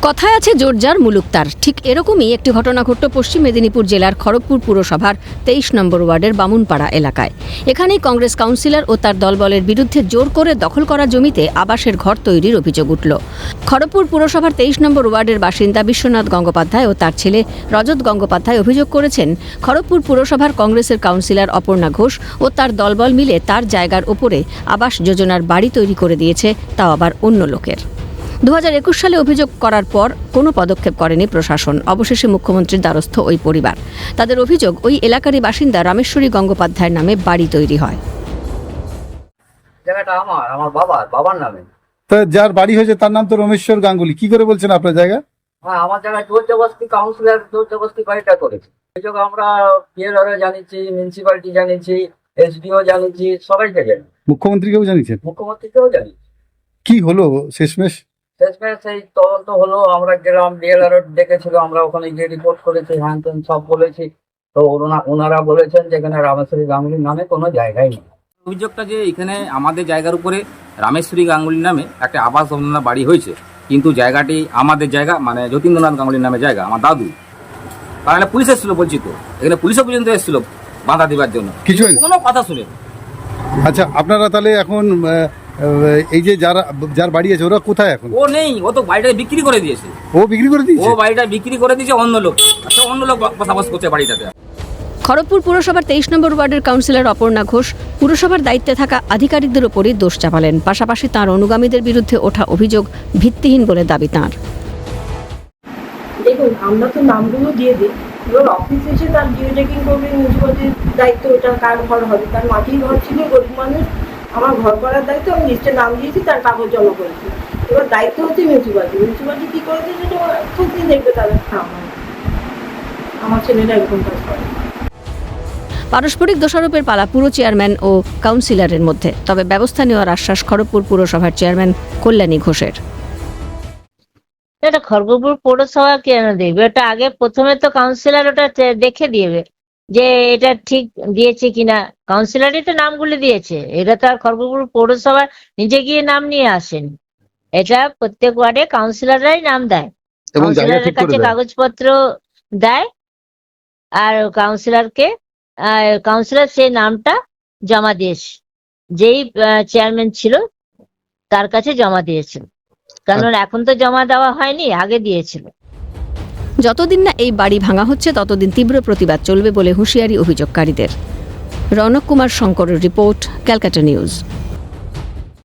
কথায় আছে জোর যার মুলুক তার, ঠিক এরকমই একটি ঘটনা ঘটল পশ্চিম মেদিনীপুর জেলার খড়গপুর পুরসভার 23 নম্বর ওয়ার্ডের বামুনপাড়া এলাকায়। এখানেই কংগ্রেস কাউন্সিলর ও তার দলবলের বিরুদ্ধে জোর করে দখল করা জমিতে আবাসের ঘর তৈরির অভিযোগ উঠল। খড়গপুর পুরসভার 23 নম্বর ওয়ার্ডের বাসিন্দা বিশ্বনাথ গঙ্গোপাধ্যায় ও তার ছেলে রজত গঙ্গোপাধ্যায় অভিযোগ করেছেন, খড়গপুর পুরসভার কংগ্রেসের কাউন্সিলর অপর্ণা ঘোষ ও তার দলবল মিলে তার জায়গার ওপরে আবাস যোজনার বাড়ি তৈরি করে দিয়েছে, তাও আবার অন্য লোকের। 2021 সালে অভিযোগ করার পর কোনো পদক্ষেপ করেনি প্রশাসন। অবশেষে মুখ্যমন্ত্রীর দ্বারস্থ ওই পরিবার। তাদের অভিযোগ, ওই এলাকারই বাসিন্দা রামেশ্বরী গঙ্গোপাধ্যায়ের নামে বাড়ি তৈরি হয়। জায়গাটা আমার বাবার নামে। তো যার বাড়ি হয়েছে তার নাম তো রমেশ্বর গাঙ্গুলি, কি করে বলছেন আপনার জায়গা? হ্যাঁ, আমার জায়গায় জোর জবরদস্তি কাউন্সিলর জোর জবরদস্তি বাড়িটা করেছে। অভিযোগ আমরা পিএলআরও জানিয়েছি, মিউনিসিপ্যালিটি জানিয়েছি, এসডিও জানিয়েছি, সবাইকে জানি, মুখ্যমন্ত্রীকেও জানিয়েছেন? মুখ্যমন্ত্রীকেও জানিয়েছি। কি হলো শেষমেশ? সেই তদন্ত হলো, আমরা গেলাম, ডিএলআরও ডেকেছিল, আমরা ওখানে গিয়ে রিপোর্ট করেছি, হ্যান ত্যান সব বলেছি। তো ওনারা বলেছেন যে এখানে রামেশ্বরী গাঙ্গুলির নামে কোনো জায়গাই নেই। অভিযোগটা যে এখানে আমাদের জায়গার উপরে রামেশ্বরী গাঙ্গুলির নামে একটা আবাস যোজনা বাড়ি হয়েছে, কিন্তু জায়গাটি আমাদের জায়গা, মানে যতীন্দ্রনাথ গাঙ্গুলির নামে জায়গা, আমার দাদু। কারণ পুলিশ এসেছিল, বলছি তো, এখানে পুলিশও পর্যন্ত এসেছিল বাধা দেওয়ার জন্য, কিছু কোনো কথা শুনে। আচ্ছা, আপনারা তাহলে এখন এই যে যার বাড়ি আছে ওরা কোথায় এখন? ও নেই, ও তো বাড়িটা বিক্রি করে দিয়েছে। ও বিক্রি করে দিয়েছে? ও বাড়িটা বিক্রি করে দিয়েছে অন্য লোক বসবাস করছে বাড়িটাতে। খড়গপুর পুরসভার 23 নম্বর ওয়ার্ডের কাউন্সিলর অপর্ণা ঘোষ পুরসভার দায়িত্বে থাকা আধিকারিকদের ওপরই দোষ চাপালেন। পাশাপাশি তাঁর অনুগামীদের বিরুদ্ধে ওঠা অভিযোগ ভিত্তিহীন বলে দাবি তাঁর। দেখুন, আমরা তো নামগুলো দিয়ে দিই, এবার অফিস এসে তার জিও চেকিং করবে, মিউনিসিপালিটির দায়িত্ব, ওটা কার ঘর হবে, তার মাটির ঘর ছিল, গরিব মানুষ, আমার ঘর করার দায়িত্ব, আমি লিস্টে নাম দিয়েছি, তার কাগজ জমা করেছি। এবার দায়িত্ব হচ্ছে মিউনিসিপালিটি কী করেছে সেটা খোঁজ দেখবে তাদের। আমার ছেলেরা এরকম কাজ করে। পারস্পরিক দোষারোপের পালা পুরো চেয়ারম্যান ও কাউন্সিলরের মধ্যে, তবে ব্যবস্থা নেওয়ার আশ্বাস খড়গপুর পুরসভার চেয়ারম্যান কল্যাণী ঘোষের। এটা খড়গপুর পৌরসভা কেন দেখবে? ওটা আগে প্রথমে তো কাউন্সিলর ওটা দেখে দিবে যে এটা ঠিক দিয়েছে কিনা। কাউন্সিলরই তো নামগুলো দিয়েছে, এটা তো আর খড়গপুর পৌরসভা নিজে গিয়ে নাম নিয়ে আসেন। এটা প্রত্যেক ওয়ার্ডে কাউন্সিলররাই নাম দেয়, কাউন্সিলরের কাছে কাগজপত্র দেয়, আর কাউন্সিলর সেই নামটা জমা দিয়েছে, যেই চেয়ারম্যান ছিল তার কাছে জমা দিয়েছিল। কারণ এখন তো জমা দেওয়া হয়নি, আগে দিয়েছিল। যতদিন না এই বাড়ি ভাঙা হচ্ছে ততদিন তীব্র প্রতিবাদ চলবে বলে হুঁশিয়ারি অভিযোগকারীদের। রৌনক কুমার শঙ্করের রিপোর্ট, ক্যালকাটা নিউজ।